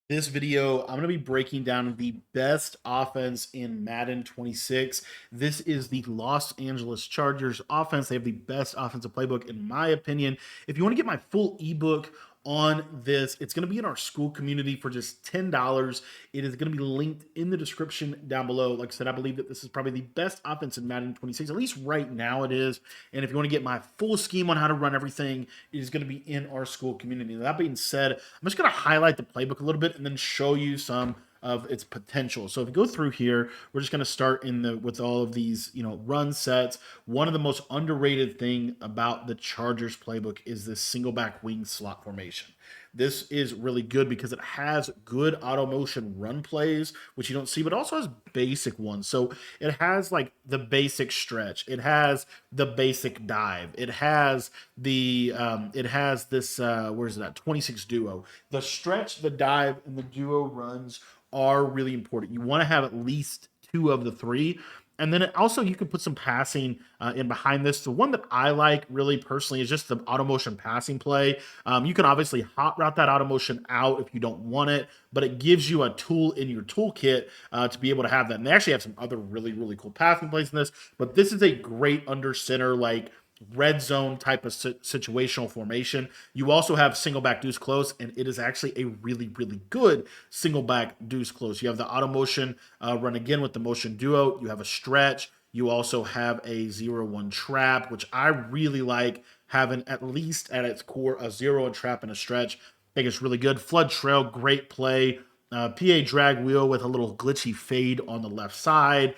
This video, I'm going to be breaking down the best offense in Madden 26. This is the Los Angeles Chargers offense. They have the best offensive playbook, in my opinion. If you want to get my full ebook on this, it's going to be in our school community for just $10. It is going to be linked in the description down below. Like I said, I believe that this is probably the best offense in Madden 26, at least right now it is. And if you want to get my full scheme on how to run everything, it is going to be in our school community. That being said, I'm just going to highlight the playbook a little bit and then show you some of its potential. So if we go through here, we're just going to start with all of these, run sets. One of the most underrated thing about the Chargers playbook is this single back wing slot formation. This is really good because it has good auto motion run plays, which you don't see, but also has basic ones. So it has like the basic stretch. It has the basic dive. It has this where's it at 26 duo. The stretch, the dive, and the duo runs are really important. You want to have at least two of the three. And then also you can put some passing in behind this. The one that I like really personally is just the auto motion passing play. You can obviously hot route that auto motion out if you don't want it, but it gives you a tool in your toolkit to be able to have that. And they actually have some other really, really cool passing plays in this, but this is a great under center, like red zone type of situational formation. You also have single back deuce close, and it is actually a really, really good single back deuce close. You have the auto motion run again with the motion duo. You have a stretch. You also have a 0-1 trap, which I really like having at least at its core a 0-1 trap and a stretch. I think it's really good. Flood trail, great play. PA drag wheel with a little glitchy fade on the left side.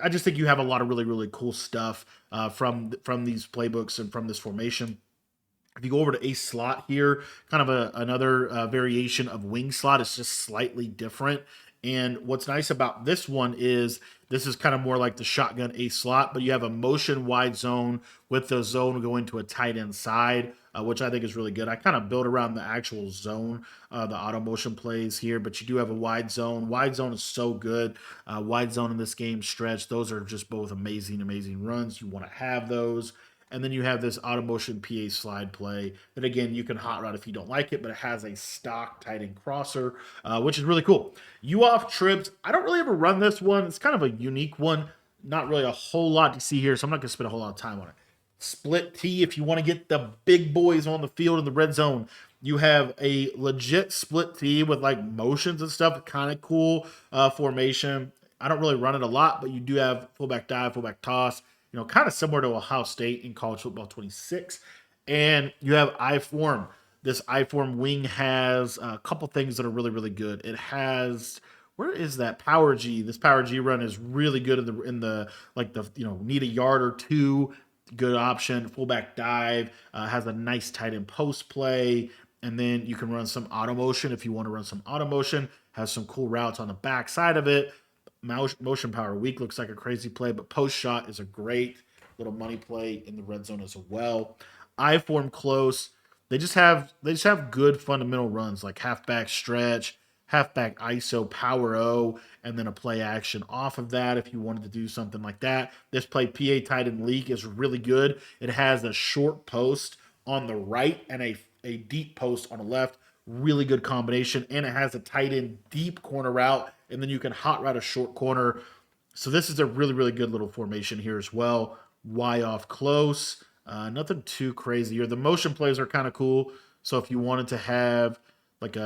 I just think you have a lot of really, really cool stuff from these playbooks and from this formation. If you go over to a slot here, kind of another variation of wing slot, it's just slightly different. And what's nice about this one is this is kind of more like the shotgun a slot, but you have a motion wide zone with the zone going to a tight end side, which I think is really good. I kind of build around the actual zone, the auto motion plays here, but you do have a wide zone. Wide zone is so good. Wide zone in this game stretch, those are just both amazing, amazing runs. You want to have those. And then you have this auto motion PA slide play that, again, you can hot route if you don't like it, but it has a stock tight end crosser, which is really cool. You off trips. I don't really ever run this one. It's kind of a unique one. Not really a whole lot to see here, so I'm not going to spend a whole lot of time on it. Split T, if you want to get the big boys on the field in the red zone, you have a legit split T with like motions and stuff. Kind of cool formation. I don't really run it a lot, but you do have fullback dive, fullback toss, kind of similar to Ohio State in college football 26. And you have I form. This I form wing has a couple things that are really, really good. It has, where is that power G? This power G run is really good in the like the need a yard or two. Good option. Fullback dive has a nice tight end post play. And then you can run some auto motion if you want to run some auto motion. Has some cool routes on the back side of it. Motion power weak looks like a crazy play, but post shot is a great little money play in the red zone as well. I form close. They just have good fundamental runs like halfback stretch, halfback ISO, power O, and then a play action off of that if you wanted to do something like that. This play PA tight end leak is really good. It has a short post on the right and a deep post on the left. Really good combination, and it has a tight end deep corner route, and then you can hot route a short corner. So this is a really, really good little formation here as well. Y off close. Nothing too crazy here. The motion plays are kind of cool. So if you wanted to have like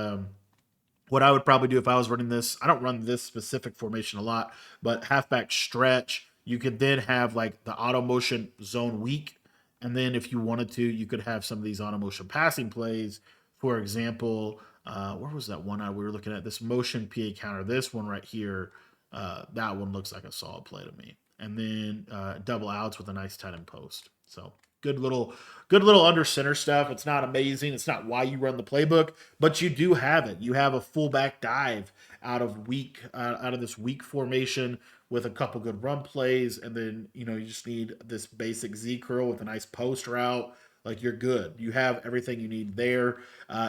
what I would probably do if I was running this, I don't run this specific formation a lot, but halfback stretch, you could then have like the auto motion zone weak. And then if you wanted to, you could have some of these auto motion passing plays. For example, where was that one we were looking at? This motion PA counter, this one right here. That one looks like a solid play to me. And then double outs with a nice tight end post. So good little under center stuff. It's not amazing. It's not why you run the playbook, but you do have it. You have a fullback dive out of this weak formation with a couple good run plays, and then you just need this basic Z curl with a nice post route. Like you're good. You have everything you need there.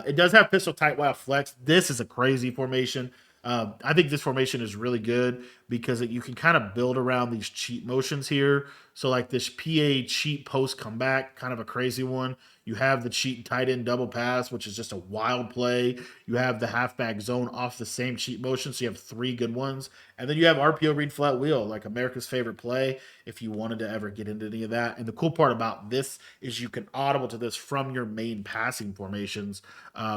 It does have pistol tight while flex. This is a crazy formation. I think this formation is really good because you can kind of build around these cheat motions here. So like this PA cheat post comeback, kind of a crazy one. You have the cheat tight end double pass, which is just a wild play. You have the halfback zone off the same cheat motion, so you have three good ones. And then you have RPO read flat wheel, like America's favorite play, if you wanted to ever get into any of that. And the cool part about this is you can audible to this from your main passing formations,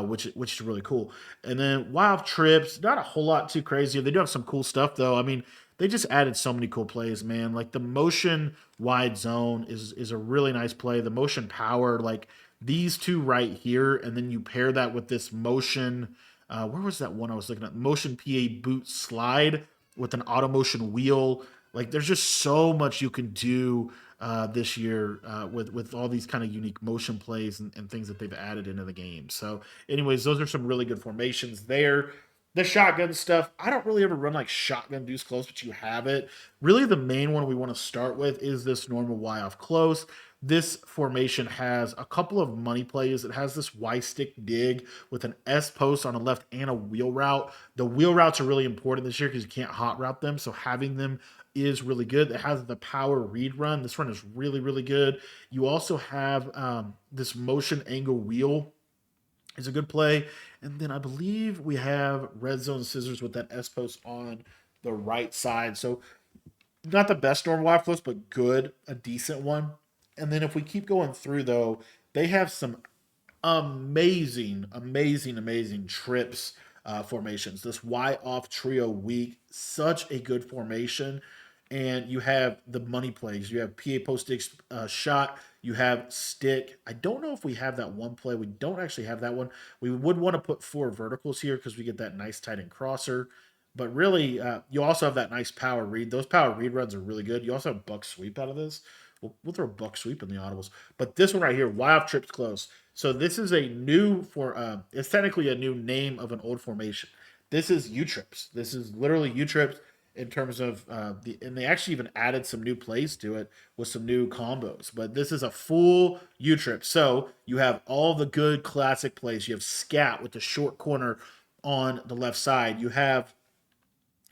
which is really cool. And then wild trips, not a whole lot too crazy. They do have some cool stuff though. I mean, they just added so many cool plays, man. Like the motion wide zone is a really nice play. The motion power, like these two right here, and then you pair that with this motion. Where was that one I was looking at? Motion PA boot slide with an auto motion wheel. Like there's just so much you can do this year with all these kind of unique motion plays and things that they've added into the game. So, anyways, those are some really good formations there. The shotgun stuff, I don't really ever run like shotgun deuce close, but you have it. Really, the main one we want to start with is this normal Y off close. This formation has a couple of money plays. It has this Y stick dig with an S post on the left and a wheel route. The wheel routes are really important this year because you can't hot route them. So having them is really good. It has the power read run. This run is really, really good. You also have this motion angle wheel is a good play. And then I believe we have red zone scissors with that S post on the right side. So not the best normal Y floats, but good, a decent one. And then if we keep going through though, they have some amazing trips formations. This Y off trio weak, such a good formation. And you have the money plays. You have PA post stick shot. You have stick. I don't know if we have that one play. We don't actually have that one. We would want to put four verticals here because we get that nice tight end crosser. But really, you also have that nice power read. Those power read runs are really good. You also have buck sweep out of this. We'll throw buck sweep in the audibles. But this one right here, Y off trips close. So this is a new it's technically a new name of an old formation. This is U trips. This is literally U trips in terms of and they actually even added some new plays to it with some new combos. But this is a full U trip. So you have all the good classic plays. You have scat with the short corner on the left side. You have,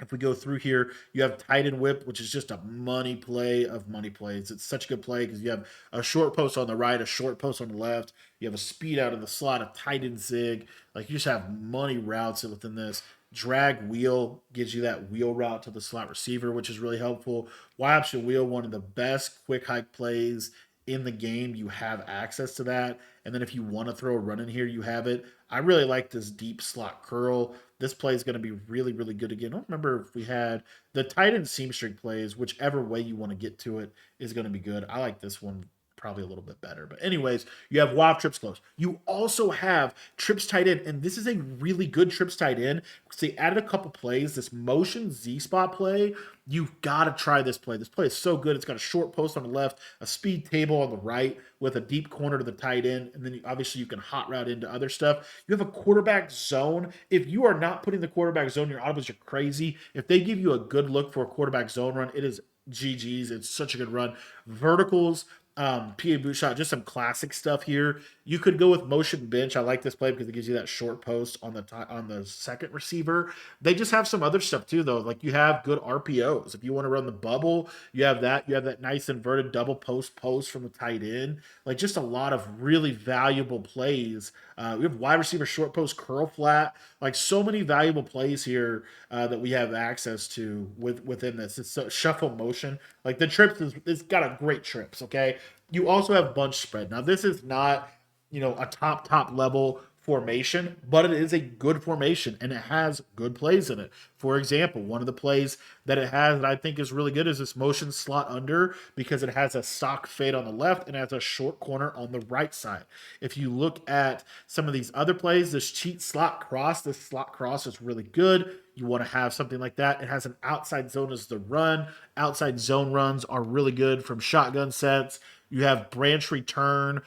if we go through here, you have tight end whip, which is just a money play of money plays. It's such a good play because you have a short post on the right, a short post on the left. You have a speed out of the slot, a tight end zig. Like you just have money routes within this. Drag wheel gives you that wheel route to the slot receiver, which is really helpful. Y option wheel, one of the best quick hike plays in the game. You have access to that. And then if you want to throw a run in here, you have it. I really like this deep slot curl. This play is going to be really, really good again. I don't remember if we had the tight end seam streak plays, whichever way you want to get to it is going to be good. I like this one probably a little bit better. But anyways, you have WAP trips close. You also have trips tight end, and this is a really good trips tight end because they added a couple plays. This motion Z spot play, you've got to try this play. This play is so good. It's got a short post on the left, a speed table on the right with a deep corner to the tight end, and then obviously you can hot route into other stuff. You have a quarterback zone. If you are not putting the quarterback zone in your audibles, you're crazy. If they give you a good look for a quarterback zone run, it is GG's. It's such a good run. Verticals, PA boot shot, just some classic stuff here. You could go with motion bench. I like this play because it gives you that short post on the second receiver. They just have some other stuff too, though. Like you have good RPOs. If you want to run the bubble, you have that. You have that nice inverted double post from the tight end. Like just a lot of really valuable plays. We have wide receiver short post curl flat. Like so many valuable plays here that we have access to within this. It's so shuffle motion. Like the trips it's got a great trips. Okay. You also have bunch spread. Now this is not a top level formation, but it is a good formation and it has good plays in it. For example, one of the plays that it has that I think is really good is this motion slot under because it has a stock fade on the left and has a short corner on the right side. If you look at some of these other plays, this cheat slot cross, this slot cross is really good. You want to have something like that. It has an outside zone as the run. Outside zone runs are really good from shotgun sets. You have branch return,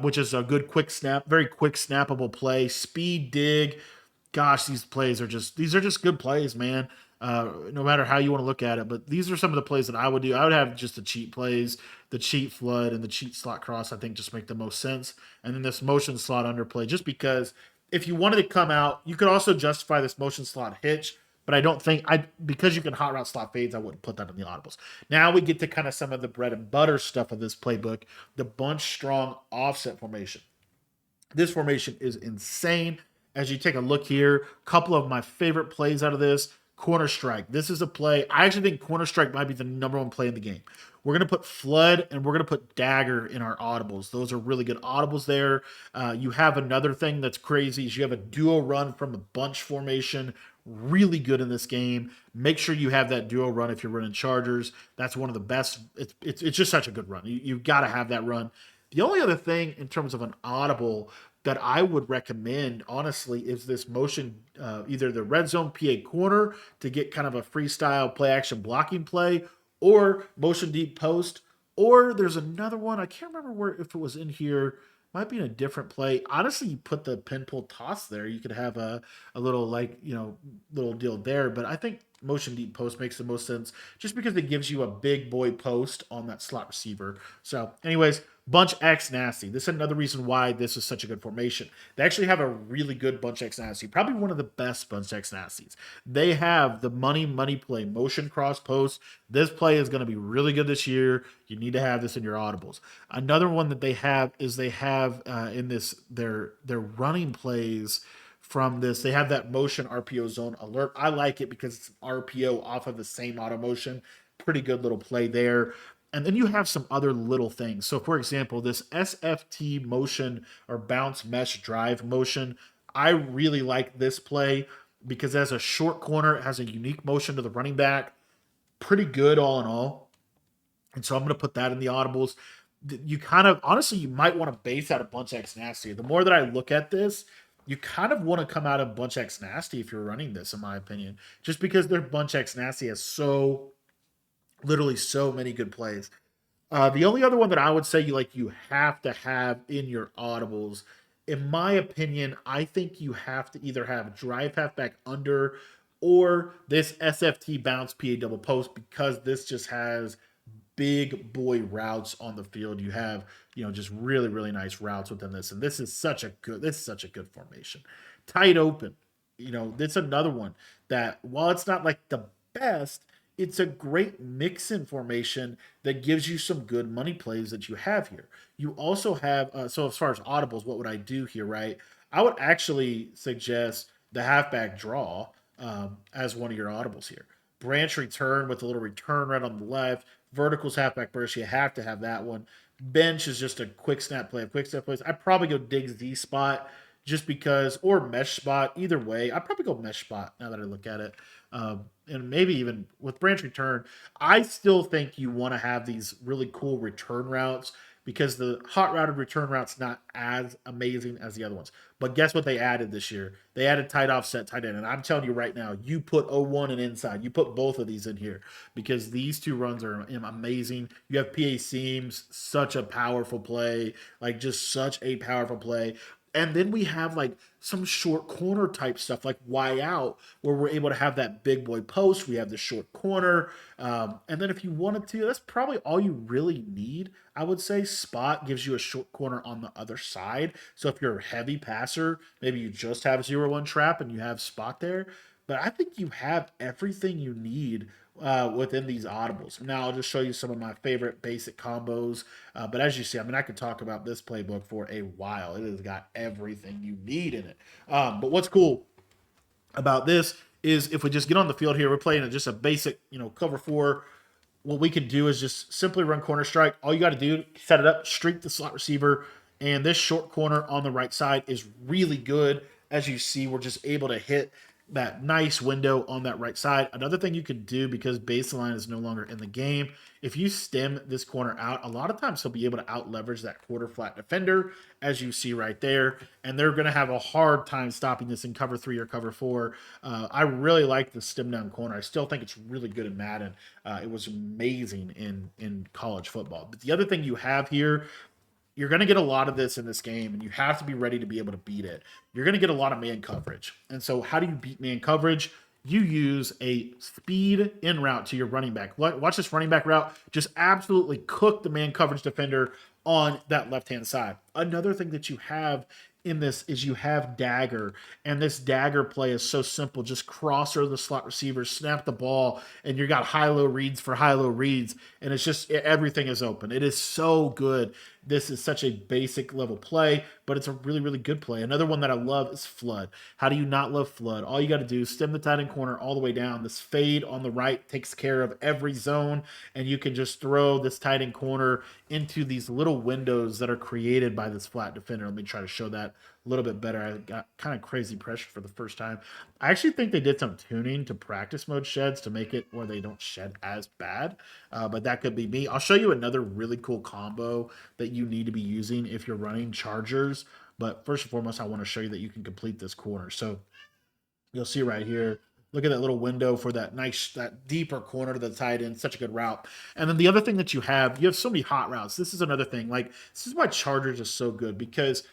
which is a good quick snap, very quick snappable play. Speed dig. Gosh, these are just good plays, man. No matter how you want to look at it, but these are some of the plays that I would do. I would have just the cheat plays, the cheat flood, and the cheat slot cross. I think just make the most sense. And then this motion slot underplay, just because if you wanted to come out, you could also justify this motion slot hitch but I don't think because you can hot route slot fades, I wouldn't put that in the audibles. Now we get to kind of some of the bread and butter stuff of this playbook, the bunch strong offset formation. This formation is insane. As you take a look here, a couple of my favorite plays out of this. Corner strike. This is a play. I actually think corner strike might be the number one play in the game. We're going to put flood and we're going to put dagger in our audibles. Those are really good audibles there. You have another thing that's crazy is you have a duo run from a bunch formation. Really good in this game. Make sure you have that duo run if you're running Chargers. That's one of the best. It's just such a good run. You've got to have that run. The only other thing in terms of an audible that I would recommend, honestly, is this motion, either the red zone PA corner to get kind of a freestyle play action blocking play, or motion deep post, or there's another one. I can't remember where if it was in here. Might be in a different play. Honestly, you put the pin pull toss there. You could have a little little deal there. But I think motion deep post makes the most sense just because it gives you a big boy post on that slot receiver. So, anyways, bunch X nasty. This is another reason why this is such a good formation. They actually have a really good bunch X nasty, probably one of the best bunch X nasties. They have the money play, motion cross post. This play is going to be really good this year. You need to have this in your audibles. Another one that they have is they have in this their running plays from this. They have that motion RPO zone alert. I like it because it's RPO off of the same auto motion. Pretty good little play there. And then you have some other little things. So, for example, this SFT motion or bounce mesh drive motion, I really like this play because as a short corner, it has a unique motion to the running back. Pretty good all in all. And so I'm going to put that in the audibles. You kind of, honestly, you might want to base out a bunch X nasty. The more that I look at this, you kind of want to come out of bunch X nasty if you're running this, in my opinion, just because their bunch X nasty has literally so many good plays. The only other one that I would say you have to have in your audibles, in my opinion, I think you have to either have drive halfback under or this SFT bounce PA double post because this just has big boy routes on the field. You have, just really nice routes within this. And this is such a good formation. Tight open. That's another one that while it's not like the best, it's a great mix-in formation that gives you some good money plays that you have here. You also have, so as far as audibles, what would I do here, right? I would actually suggest the halfback draw as one of your audibles here. Branch return with a little return right on the left. Verticals halfback burst, you have to have that one. Bench is just a quick snap play, quick step plays. I'd probably go dig Z spot just because, or mesh spot. Either way, I'd probably go mesh spot now that I look at it. And maybe even with branch return, I still think you want to have these really cool return routes because the hot routed return route's not as amazing as the other ones. But guess what they added this year? They added tight offset, tight end. And I'm telling you right now, you put O1 and inside. You put both of these in here because these two runs are amazing. You have PA seams, such a powerful play, like just such a powerful play. And then we have like some short corner type stuff like Y out where we're able to have that big boy post. We have the short corner. And then if you wanted to, that's probably all you really need. I would say spot gives you a short corner on the other side. So if you're a heavy passer, maybe you just have 0-1 trap and you have spot there. But I think you have everything you need within these audibles. Now I'll just show you some of my favorite basic combos. But as you see, I could talk about this playbook for a while. It has got everything you need in it. But what's cool about this is if we just get on the field here, we're playing just a basic, cover four. What we can do is just simply run corner strike. All you got to do, set it up, streak the slot receiver, and this short corner on the right side is really good. As you see, we're just able to hit that nice window on that right side. Another thing you can do, because baseline is no longer in the game, if you stem this corner out, a lot of times he'll be able to out leverage that quarter flat defender, as you see right there, and they're going to have a hard time stopping this in cover 3 or cover 4. I really like the stem down corner. I still think it's really good in Madden. It was amazing in college football. But the other thing you have here, you're going to get a lot of this in this game, and you have to be ready to be able to beat it. You're going to get a lot of man coverage. And so how do you beat man coverage? You use a speed in route to your running back. Watch this running back route. Just absolutely cook the man coverage defender on that left-hand side. Another thing that you have in this is you have dagger, and this dagger play is so simple. Just cross over the slot receiver, snap the ball, and you got high-low reads for high-low reads, and it's just everything is open. It is so good. This is such a basic level play, but it's a really, really good play. Another one that I love is flood. How do you not love flood? All you got to do is stem the tight end corner all the way down. This fade on the right takes care of every zone, and you can just throw this tight end corner into these little windows that are created by this flat defender. Let me try to show that a little bit better. I got kind of crazy pressure for the first time. I actually think they did some tuning to practice mode sheds to make it where they don't shed as bad, but that could be me. I'll show you another really cool combo that you need to be using if you're running Chargers. But first and foremost, I want to show you that you can complete this corner. So you'll see right here. Look at that little window for that nice, that deeper corner to the tight end. Such a good route. And then the other thing that you have so many hot routes. This is another thing. Like, this is why Chargers is so good, because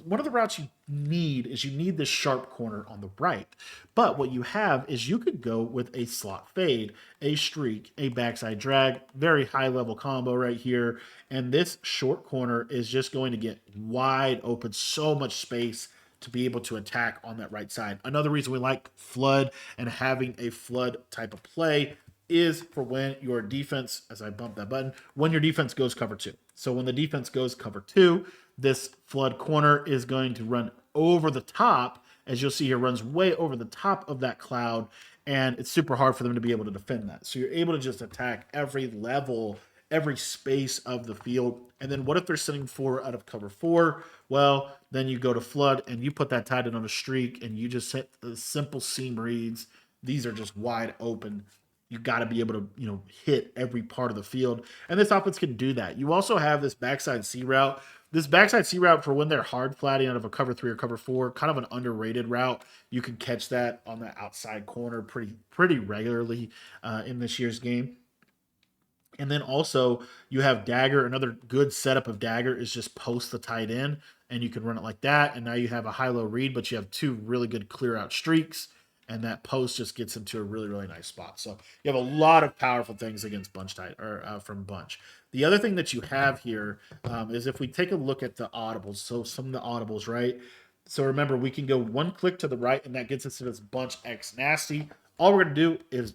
one of the routes you need is you need this sharp corner on the right. But what you have is you could go with a slot fade, a streak, a backside drag, very high level combo right here. And this short corner is just going to get wide open, so much space to be able to attack on that right side. Another reason we like flood and having a flood type of play is for when your defense, as I bump that button, when your defense goes cover two. So when the defense goes cover two, this flood corner is going to run over the top. As you'll see here, runs way over the top of that cloud, and it's super hard for them to be able to defend that. So you're able to just attack every level, every space of the field. And then what if they're sitting 4 out of cover 4? Well, then you go to flood and you put that tight end on a streak and you just hit the simple seam reads. These are just wide open. You got to be able to, hit every part of the field. And this offense can do that. You also have this backside C route. This backside C route, for when they're hard flatting out of a cover 3 or cover 4, kind of an underrated route. You can catch that on the outside corner pretty regularly in this year's game. And then also you have dagger. Another good setup of dagger is just post the tight end, and you can run it like that. And now you have a high-low read, but you have 2 really good clear out streaks, and that post just gets into a really, really nice spot. So you have a lot of powerful things against bunch tight or from bunch. The other thing that you have here is if we take a look at the audibles. So some of the audibles, right? So remember, we can go 1 click to the right, and that gets us to this bunch X nasty. All we're going to do is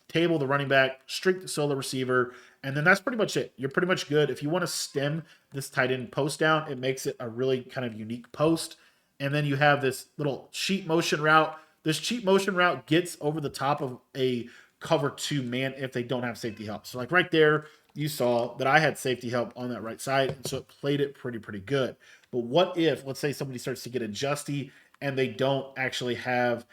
table the running back, streak the solo receiver, and then that's pretty much it. You're pretty much good. If you want to stem this tight end post down, it makes it a really kind of unique post. And then you have this little cheat motion route. This cheat motion route gets over the top of a cover 2 man if they don't have safety help. So like right there, you saw that I had safety help on that right side, and so it played it pretty good. But what if, let's say somebody starts to get adjusty and they don't actually have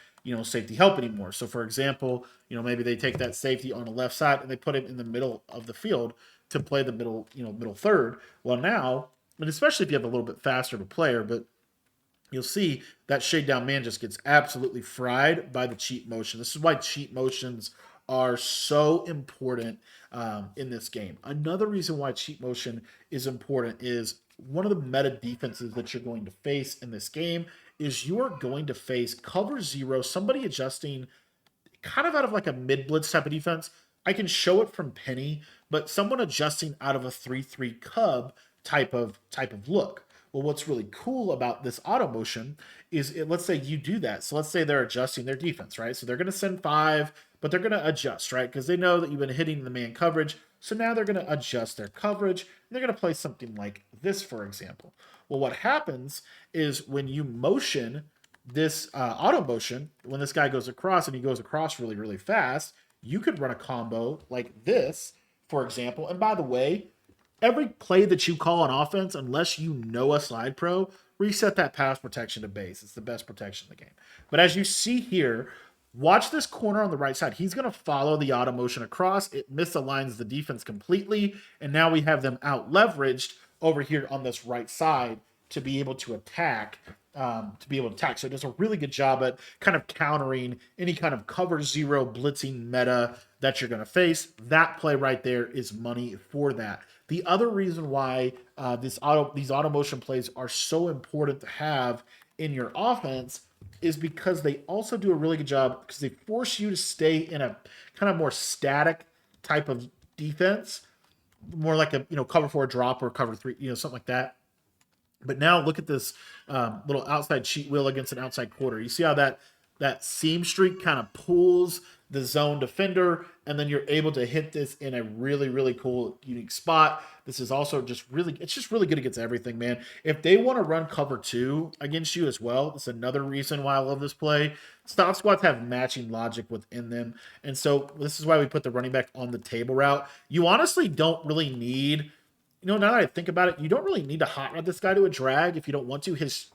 safety help anymore. So for example, maybe they take that safety on the left side and they put it in the middle of the field to play the middle third. Well, now, and especially if you have a little bit faster of a player, but you'll see that shade down man just gets absolutely fried by the cheat motion. This is why cheat motions are so important in this game. Another reason why cheat motion is important is one of the meta defenses that you're going to face in this game is you are going to face cover 0, somebody adjusting kind of out of like a mid blitz type of defense. I can show it from Penny, but someone adjusting out of a 3-3 cub type of look. Well, what's really cool about this auto motion is let's say you do that. So let's say they're adjusting their defense, right? So they're going to send 5, but they're going to adjust, right? Because they know that you've been hitting the man coverage. So now they're going to adjust their coverage. And they're going to play something like this, for example. Well, what happens is when you motion this auto motion, when this guy goes across and he goes across really, really fast, you could run a combo like this, for example. And by the way, every play that you call on offense, unless you know a slide pro, reset that pass protection to base. It's the best protection in the game. But as you see here, watch this corner on the right side. He's going to follow the auto motion across. It misaligns the defense completely. And now we have them out leveraged over here on this right side to be able to attack. So it does a really good job at kind of countering any kind of cover 0 blitzing meta that you're going to face. That play right there is money for that. The other reason why these auto motion plays are so important to have in your offense is because they also do a really good job because they force you to stay in a kind of more static type of defense, more like a cover 4 drop or cover 3, something like that. But now look at this little outside cheat wheel against an outside quarter. You see how that seam streak kind of pulls the zone defender, and then you're able to hit this in a really cool, unique spot. This is also just really, it's just really good against everything, man. If they want to run cover two against you as well, that's another reason why I love this play. Stop squats have matching logic within them. And so this is why we put the running back on the table route. You honestly don't really need, now that I think about it, you don't really need to hot rod this guy to a drag if you don't want to. His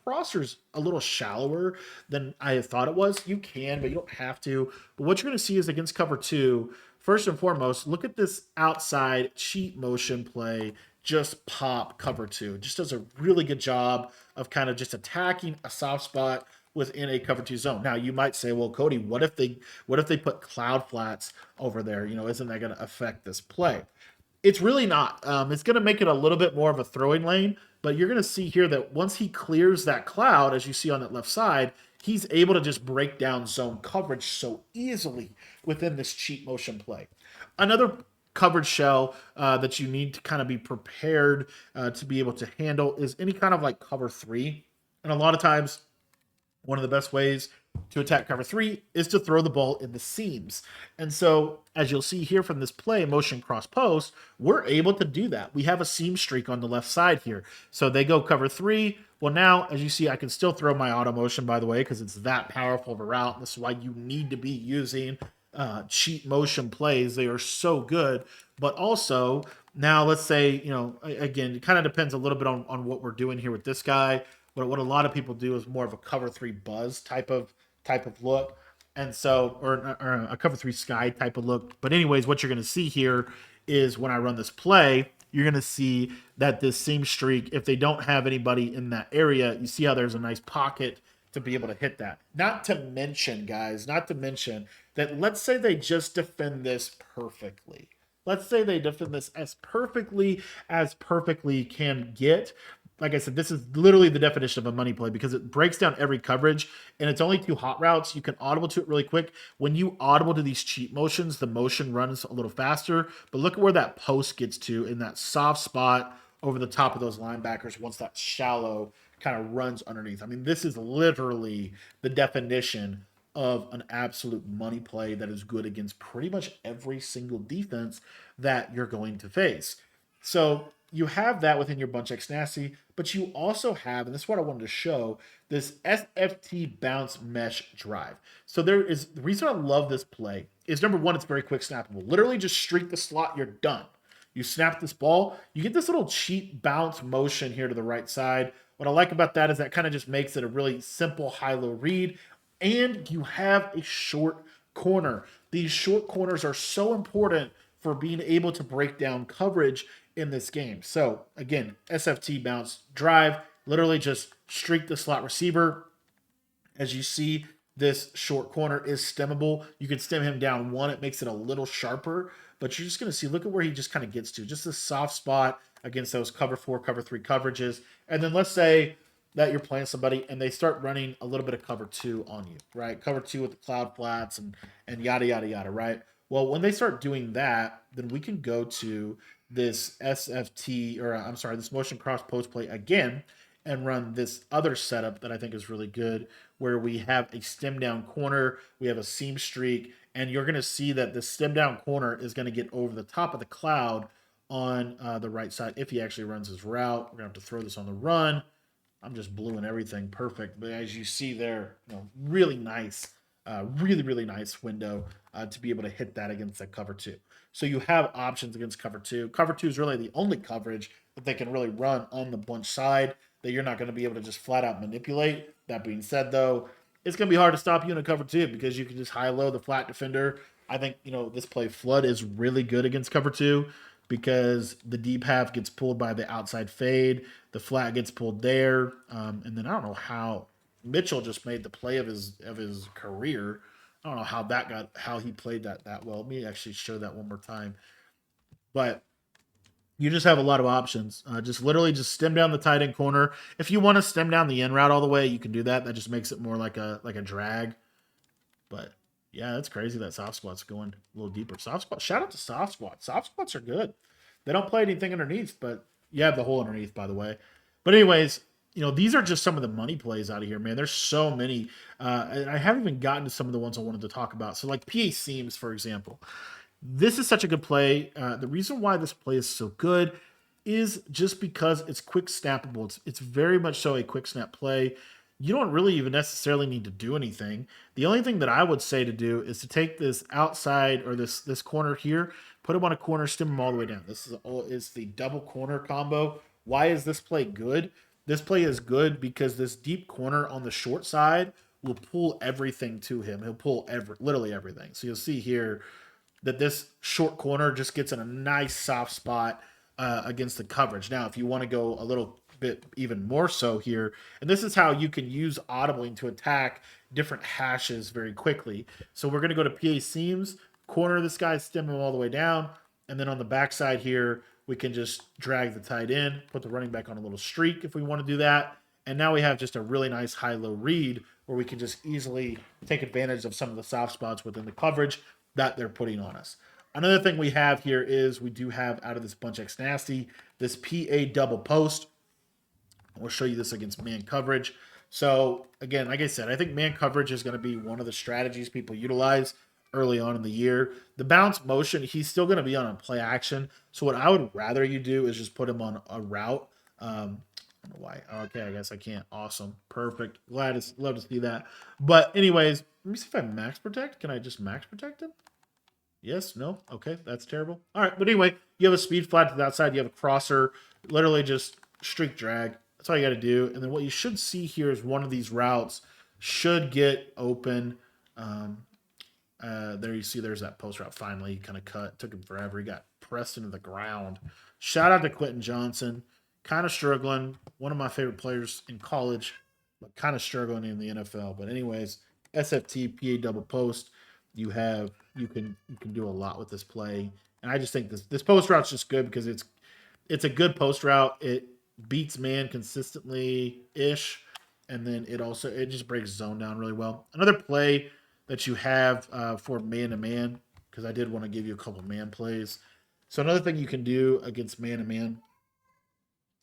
crosser's a little shallower than I thought it was. You can, but you don't have to. But what you're going to see is against cover two, first and foremost, look at this outside cheat motion play. Just pop cover two. It just does a really good job of kind of just attacking a soft spot within a cover two zone. Now you might say, well, Cody, what if they put cloud flats over there? Isn't that going to affect this play? It's really not. It's going to make it a little bit more of a throwing lane, but you're going to see here that once he clears that cloud, as you see on that left side, he's able to just break down zone coverage so easily within this cheat motion play. Another coverage shell that you need to kind of be prepared to be able to handle is any kind of like cover three. And a lot of times, one of the best ways to attack cover three is to throw the ball in the seams. And so, as you'll see here from this play, motion cross post, we're able to do that. We have a seam streak on the left side here. So they go cover three. Well, now, as you see, I can still throw my auto motion, by the way, because it's that powerful of a route. This is why you need to be using cheat motion plays. They are so good. But also, now let's say, again, it kind of depends a little bit on what we're doing here with this guy. But what a lot of people do is more of a cover three buzz type of look. And so, or a cover three sky type of look. But anyways, what you're going to see here is when I run this play, you're going to see that this seam streak, if they don't have anybody in that area, you see how there's a nice pocket to be able to hit that. Not to mention, guys, that let's say they just defend this perfectly. Let's say they defend this as perfectly can get. Like I said, this is literally the definition of a money play because it breaks down every coverage and it's only two hot routes. You can audible to it really quick. When you audible to these cheat motions, the motion runs a little faster. But look at where that post gets to in that soft spot over the top of those linebackers once that shallow kind of runs underneath. I mean, this is literally the definition of an absolute money play that is good against pretty much every single defense that you're going to face. So you have that within your Bunch X Nasty, but you also have, and this is what I wanted to show, this SFT bounce mesh drive. So there is, the reason I love this play is number one, it's very quick snappable. Literally just streak the slot, you're done. You snap this ball, you get this little cheat bounce motion here to the right side. What I like about that is that kind of just makes it a really simple high-low read, and you have a short corner. These short corners are so important for being able to break down coverage in this game. So again, SFT bounce drive, literally just streak the slot receiver. As you see, this short corner is stemmable. You can stem him down one. It makes it a little sharper, but you're just going to see, look at where he just kind of gets to. Just a soft spot against those cover four, cover three coverages. And then let's say that you're playing somebody and they start running a little bit of cover two on you, right? Cover two with the cloud flats and yada, yada, yada, right? Well, when they start doing that, then we can go to this SFT, or I'm sorry, this motion cross post play again and run this other setup that I think is really good, where we have a stem down corner, we have a seam streak, and you're going to see that the stem down corner is going to get over the top of the cloud on the right side if he actually runs his route. We're going to have to throw this on the run. I'm just bluing everything perfect, but as you see there, really nice, really nice window to be able to hit that against that cover two. So you have options against cover two. Cover two is really the only coverage that they can really run on the bunch side that you're not going to be able to just flat out manipulate. That being said, though, it's going to be hard to stop you in a cover two because you can just high-low the flat defender. I think, this play flood is really good against cover two because the deep half gets pulled by the outside fade. The flat gets pulled there. And then I don't know how Mitchell just made the play of his career. I don't know how he played that well. Let me actually show that one more time. But you just have a lot of options. Just literally just stem down the tight end corner. If you want to stem down the end route all the way, you can do that. That just makes it more like a drag. But yeah, that's crazy that soft squat's going a little deeper. Soft squat. Shout out to soft squats. Soft squats are good. They don't play anything underneath, but you have the hole underneath, by the way. But anyways, these are just some of the money plays out of here, man. There's so many. And I haven't even gotten to some of the ones I wanted to talk about. So like PA seams, for example. This is such a good play. The reason why this play is so good is just because it's quick snappable. It's very much so a quick snap play. You don't really even necessarily need to do anything. The only thing that I would say to do is to take this outside or this corner here, put him on a corner, stem him all the way down. This is the double corner combo. Why is this play good? This play is good because this deep corner on the short side will pull everything to him. He'll pull literally everything. So you'll see here that this short corner just gets in a nice soft spot against the coverage. Now, if you want to go a little bit even more so here, and this is how you can use audibling to attack different hashes very quickly. So we're going to go to PA seams, corner this guy, stem him all the way down, and then on the backside here, we can just drag the tight end, put the running back on a little streak if we want to do that. And now we have just a really nice high-low read where we can just easily take advantage of some of the soft spots within the coverage that they're putting on us. Another thing we have here is we do have out of this bunch X nasty, this PA double post. We'll show you this against man coverage. So again, like I said, I think man coverage is going to be one of the strategies people utilize early on in the year. The bounce motion, he's still going to be on a play action. So what I would rather you do is just put him on a route. I don't know why. Okay, I guess I can't. Awesome. Perfect. Love to see that. But anyways, let me see if I max protect. Can I just max protect him? Yes, no, okay, that's terrible. All right, but anyway, you have a speed flat to the outside, you have a crosser, literally just streak drag. That's all you got to do. And then what you should see here is one of these routes should get open. There you see there's that post route finally. He kind of cut. Took him forever. He got pressed into the ground. Shout out to Quentin Johnson. Kind of struggling. One of my favorite players in college, but kind of struggling in the NFL. But anyways, SFT, PA double post. You can do a lot with this play. And I just think this post route's just good because it's a good post route. It beats man consistently ish, and then it just breaks zone down really well. Another play that you have for man to man, because I did want to give you a couple man plays. So another thing you can do against man to man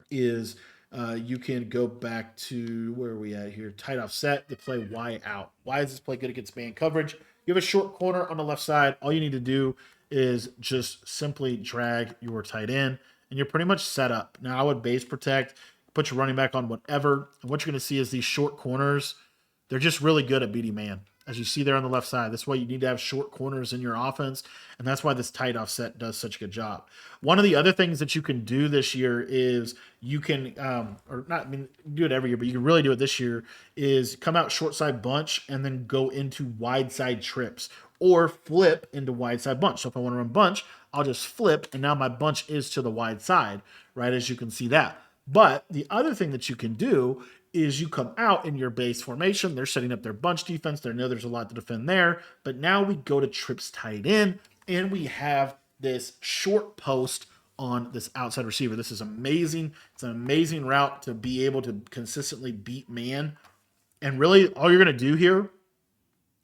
is you can go back to where are we at here? Tight offset to play Y out. Why is this play good against man coverage? You have a short corner on the left side. All you need to do is just simply drag your tight end, and you're pretty much set up. Now, I would base protect, put your running back on whatever. And what you're going to see is these short corners, they're just really good at beating man. As you see there on the left side, that's why you need to have short corners in your offense, and that's why this tight offset does such a good job. One of the other things that you can do this year is you can, or not, I mean, do it every year, but you can really do it this year, is come out short side bunch and then go into wide side trips or flip into wide side bunch. So if I want to run bunch, I'll just flip, and now my bunch is to the wide side, right, as you can see that. But the other thing that you can do is you come out in your base formation. They're setting up their bunch defense. They know there's a lot to defend there. But now we go to trips tight end, and we have this short post on this outside receiver. This is amazing. It's an amazing route to be able to consistently beat man. And really, all you're going to do here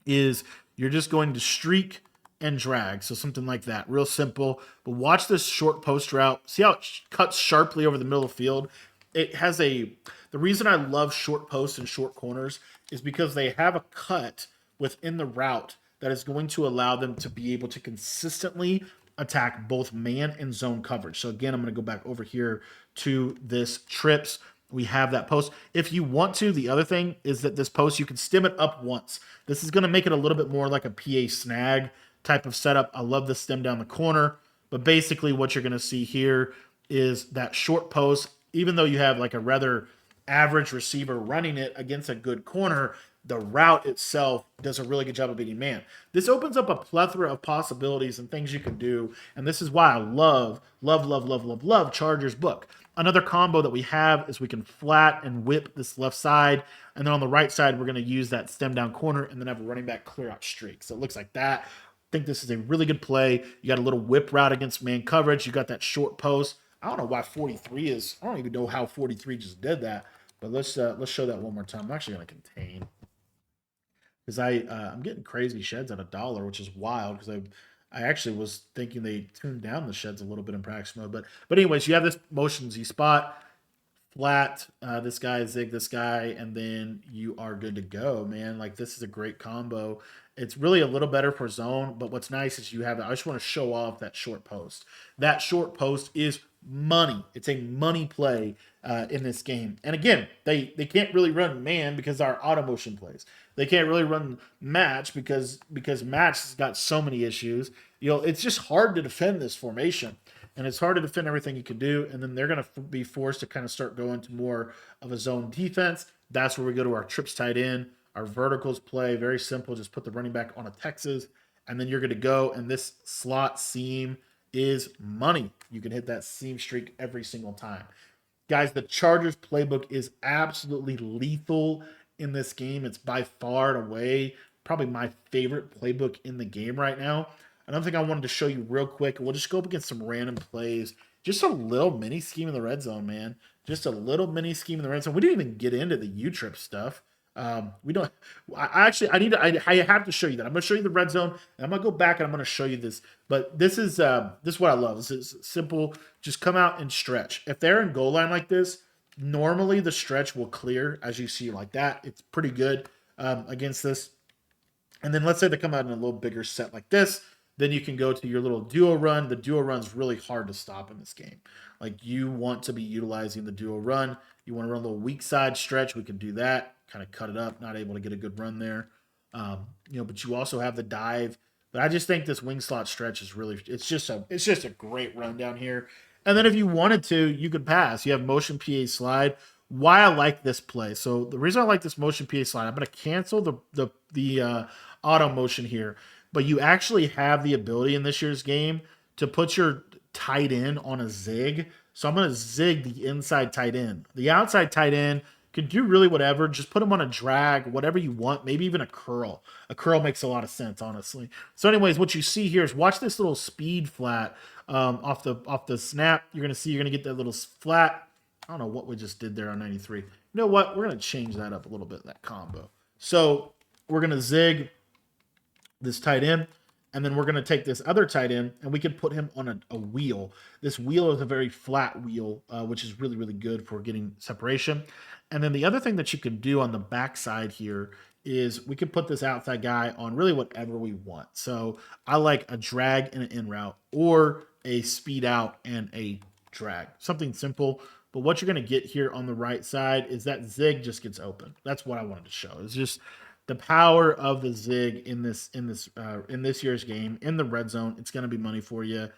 is you're just going to streak and drag. So something like that. Real simple. But watch this short post route. See how it cuts sharply over the middle of the field? It has the reason I love short posts and short corners is because they have a cut within the route that is going to allow them to be able to consistently attack both man and zone coverage. So again, I'm going to go back over here to this trips. We have that post. If you want to, the other thing is that this post, you can stem it up once. This is going to make it a little bit more like a PA snag type of setup. I love the stem down the corner, but basically what you're going to see here is that short post. Even though you have like a rather average receiver running it against a good corner, the route itself does a really good job of beating man. This opens up a plethora of possibilities and things you can do, and this is why I love Chargers book. Another combo that we have is we can flat and whip this left side, and then on the right side, we're going to use that stem down corner and then have a running back clear out streak. So it looks like that. I think this is a really good play. You got a little whip route against man coverage. You got that short post. I don't know why 43 is. I don't even know how 43 just did that. But let's show that one more time. I'm actually going to contain because I'm getting crazy sheds at $1, which is wild because I actually was thinking they tuned down the sheds a little bit in practice mode. But anyways, you have this motion Z spot, flat, this guy, zig this guy, and then you are good to go, man. Like this is a great combo. It's really a little better for zone, but what's nice is you have. I just want to show off that short post. That short post is money. It's a money play in this game. And again, they can't really run man because our auto motion plays. They can't really run match because match has got so many issues. You know, it's just hard to defend this formation, and it's hard to defend everything you can do. And then they're going to be forced to kind of start going to more of a zone defense. That's where we go to our trips tight end, our verticals play. Very simple. Just put the running back on a Texas, and then you're going to go. And this slot seam is money. You can hit that seam streak every single time. Guys, the Chargers playbook is absolutely lethal in this game. It's by far and away probably my favorite playbook in the game right now. Another thing I wanted to show you real quick, we'll just go up against some random plays. Just a little mini scheme in the red zone, man. Just a little mini scheme in the red zone. We didn't even get into the U-trip stuff. We don't. I actually, I need to. I have to show you that. I'm going to show you the red zone, and I'm going to go back and I'm going to show you this. But this is what I love. This is simple. Just come out and stretch. If they're in goal line like this, normally the stretch will clear as you see like that. It's pretty good against this. And then let's say they come out in a little bigger set like this. Then you can go to your little duo run. The duo run's really hard to stop in this game. Like you want to be utilizing the duo run. You want to run a little weak side stretch. We can do that. Kind of cut it up. Not able to get a good run there. But you also have the dive. But I just think this wing slot stretch is really. It's just a great run down here. And then if you wanted to, you could pass. You have motion PA slide. Why I like this play. So the reason I like this motion PA slide, I'm going to cancel the auto motion here, but you actually have the ability in this year's game to put your tight end on a zig. So I'm going to zig the inside tight end. The outside tight end can do really whatever. Just put them on a drag, whatever you want, maybe even a curl. A curl makes a lot of sense, honestly. So anyways, what you see here is watch this little speed flat off the snap. You're going to get that little flat. I don't know what we just did there on 93. You know what? We're going to change that up a little bit, that combo. So we're going to zig this tight end, and then we're going to take this other tight end, and we can put him on a wheel. This wheel is a very flat wheel, which is really, really good for getting separation. And then the other thing that you can do on the backside here is we can put this outside guy on really whatever we want. So I like a drag and an in route, or a speed out and a drag. Something simple. But what you're going to get here on the right side is that zig just gets open. That's what I wanted to show. It's just the power of the zig in this year's game in the red zone. It's going to be money for you.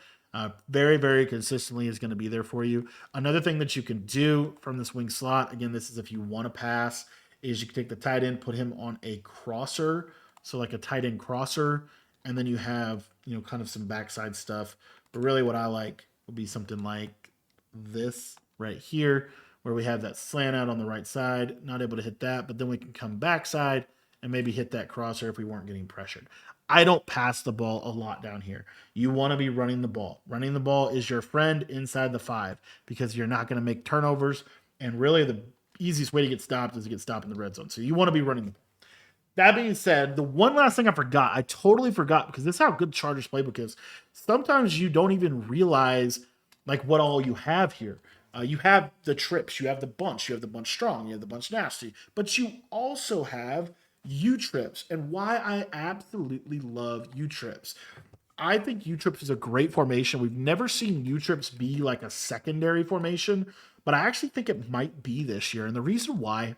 Very, very consistently is going to be there for you. Another thing that you can do from this wing slot, again, this is if you want to pass, is you can take the tight end, put him on a crosser. So like a tight end crosser, and then you have, kind of some backside stuff. But really what I like would be something like this right here, where we have that slant out on the right side, not able to hit that, but then we can come backside and maybe hit that crosser if we weren't getting pressured. I don't pass the ball a lot down here. You want to be running the ball. Running the ball is your friend inside the 5 because you're not going to make turnovers, and really the easiest way to get stopped is to get stopped in the red zone. So you want to be running the ball. That being said, the one last thing I totally forgot, because this is how good Chargers playbook is. Sometimes you don't even realize like what all you have here. You have the trips, you have the bunch strong, you have the bunch nasty, but you also have U-trips. And why I absolutely love U-trips. I think U-trips is a great formation. We've never seen U-trips be like a secondary formation, but I actually think it might be this year. And the reason why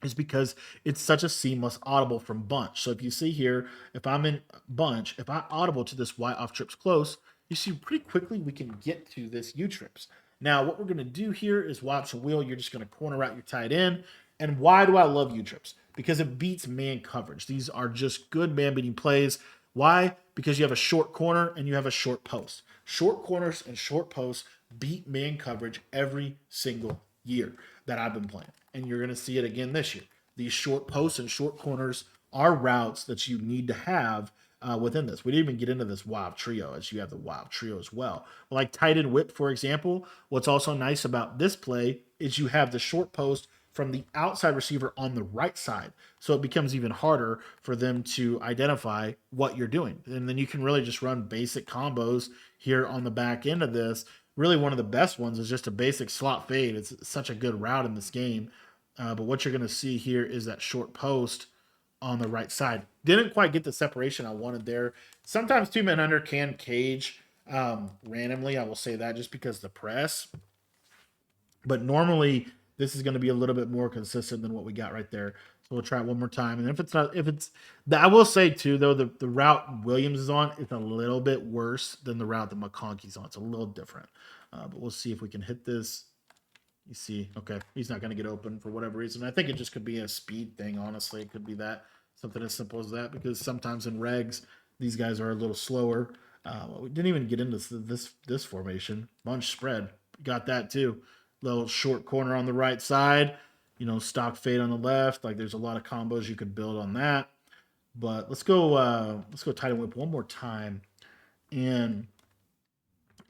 is because it's such a seamless audible from bunch. So if you see here, if I'm in bunch, if I audible to this Y off trips close, you see pretty quickly we can get to this U-trips. Now, what we're going to do here is watch a wheel. You're just going to corner out your tight end. And why do I love U-trips? Because it beats man coverage. These are just good man-beating plays. Why? Because you have a short corner and you have a short post. Short corners and short posts beat man coverage every single year that I've been playing. And you're going to see it again this year. These short posts and short corners are routes that you need to have within this. We didn't even get into this wild trio, as you have the wild trio as well. Like tight end whip, for example, what's also nice about this play is you have the short post from the outside receiver on the right side. So it becomes even harder for them to identify what you're doing. And then you can really just run basic combos here on the back end of this, really one of the best ones is just a basic slot fade. It's such a good route in this game. But what you're going to see here is that short post on the right side. Didn't quite get the separation I wanted there. Sometimes two men under can cage randomly. I will say that just because the press. But normally this is going to be a little bit more consistent than what we got right there. So we'll try it one more time. And if it's not, if it's, I will say too, though, the route Williams is on is a little bit worse than the route that McConkey's on. It's a little different. But we'll see if we can hit this. You see, okay, he's not going to get open for whatever reason. I think it just could be a speed thing, honestly. It could be that, something as simple as that, because sometimes in regs, these guys are a little slower. We didn't even get into this formation. Bunch spread. Got that too. Little short corner on the right side. Stock fade on the left. Like there's a lot of combos you could build on that. But let's go tight end whip one more time. And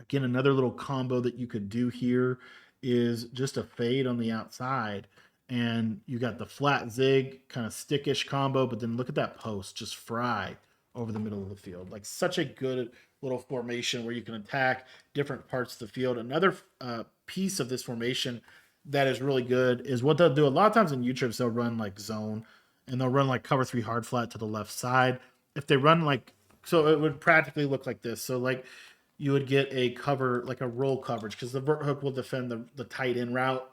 again, another little combo that you could do here is just a fade on the outside. And you got the flat zig, kind of stickish combo, but then look at that post, just fry over the middle of the field. Like such a good little formation where you can attack different parts of the field. Another piece of this formation that is really good is what they'll do. A lot of times in U-trips, they'll run like zone and they'll run like cover three hard flat to the left side. If they run like, so it would practically look like this. So like you would get a cover, like a roll coverage, because the vert hook will defend the tight end route,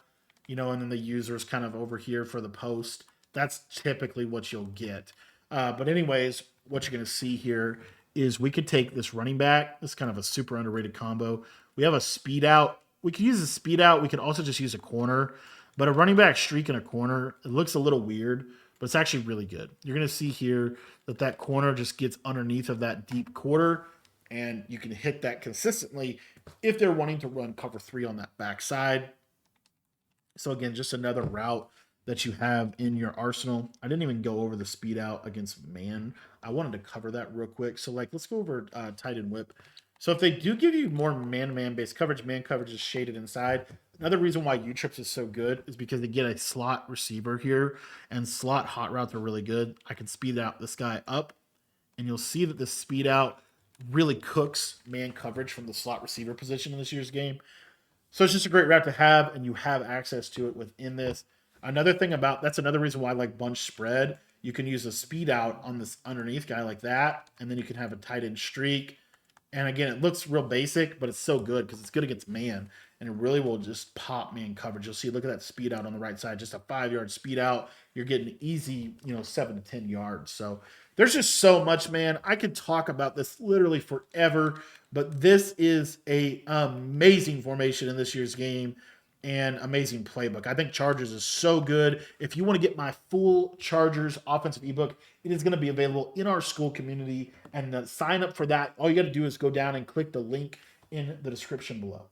and then the user's kind of over here for the post. That's typically what you'll get. But anyways, what you're going to see here is we could take this running back. This is kind of a super underrated combo. We have a speed out. We could use a speed out. We could also just use a corner. But a running back streak in a corner, it looks a little weird, but it's actually really good. You're going to see here that corner just gets underneath of that deep quarter, and you can hit that consistently if they're wanting to run cover three on that backside. So again, just another route that you have in your arsenal. I didn't even go over the speed out against man. I wanted to cover that real quick. So let's go over tight end whip. So if they do give you more man-to-man based coverage, man coverage is shaded inside. Another reason why U-trips is so good is because they get a slot receiver here, and slot hot routes are really good. I can speed out this guy up, and you'll see that the speed out really cooks man coverage from the slot receiver position in this year's game. So it's just a great route to have, and you have access to it within this. Another thing that's another reason why I like bunch spread. You can use a speed out on this underneath guy like that, and then you can have a tight end streak. And again, it looks real basic, but it's so good because it's good against man, and it really will just pop man coverage. You'll see, look at that speed out on the right side, just a 5-yard speed out. You're getting easy, 7 to 10 yards. So there's just so much, man. I could talk about this literally forever, but this is a amazing formation in this year's game and amazing playbook. I think Chargers is so good. If you want to get my full Chargers offensive ebook, it is going to be available in our school community. And sign up for that. All you got to do is go down and click the link in the description below.